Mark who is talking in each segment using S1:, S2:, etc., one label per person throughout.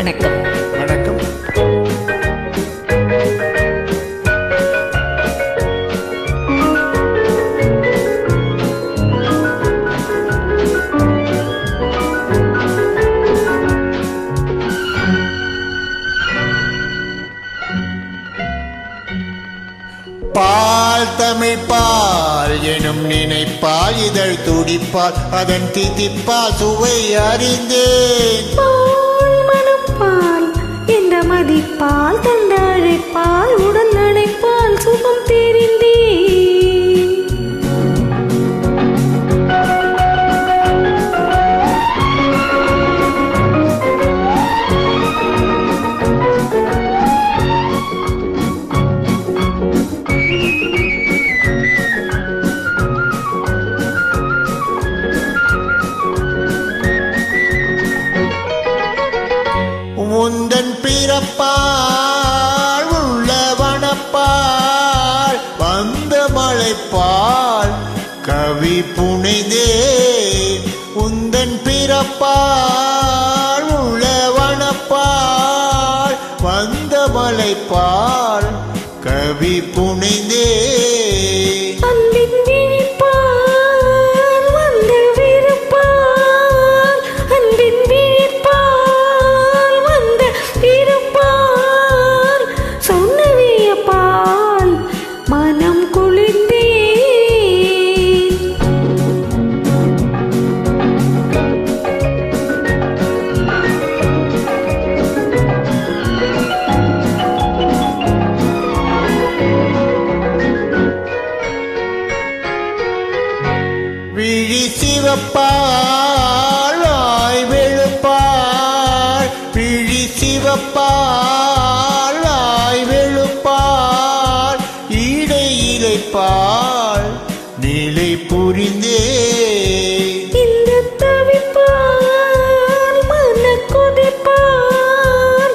S1: வணக்கம்.
S2: வணக்கம். பால் தமிழ் பால் எனும் நினைப்பால் இதழ் துடிப்பால் அதன் திதிப்பால் சுவை அறிந்தேன்.
S3: பால் மனம் பால் என்ற மதிப்பால் தந்த அழைப்பால் உடல் நடைப்பால் சுகம் தெரிந்தேன்.
S2: உந்தன் பிறப்பால் உள்ள வனப்பால் வந்த மழைப்பால் கவி புனைந்தேன். உந்தன் பிறப்பால் உள்ள வனப்பால் வந்த மழைப்பால் கவி புனைந்தேன்.
S3: அன்பின் விழிப்பால் வந்த விருப்பால் அன்பின் விழிப்பால் வந்த விருப்பால் சொன்னவிய பால் மனம் குளிர்ந்தேன்.
S2: விழி சிவப்பால் ஆய் வெளுப்பால் விழி சிவப்பால் ஆய் வெளுப்பால் ஈடை இலைப்பால் நிலை புரிந்தே.
S3: இந்த தவிப்பால் மன கொதிப்பால்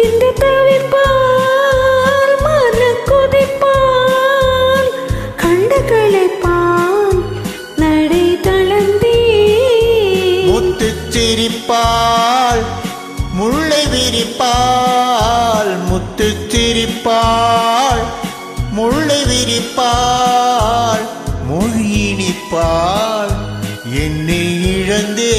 S3: இந்த தவிப்பால் மன கொதிப்பால் கண்ட களைப்பால் நடை தளர்ந்தே.
S2: முத்துச் சிரிப்பால் முல்லை விரிப்பால் முத்துச் சிரிப்பால் முல்லை விரிப்பால் மொழியினிப்பால் என்னை இழந்தே.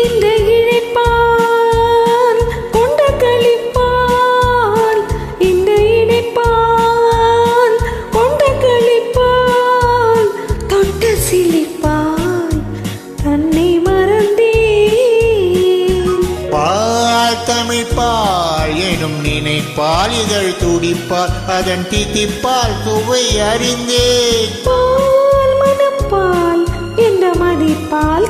S3: இந்த இழைப்பால் கொண்ட களிப்பால் இந்த இணைப்பால் கொண்ட களிப்பால் தொட்ட சிலிப்பால் தன்னை மறந்தேன்.
S2: பால் தமிழ் பால் எனும் நினைப்பால் இதழ் துடிப்பால் அதன் தித்திப்பால் சுவை அறிந்தேன்.
S3: பால் மனம் பால் என்ற மதிப்பால்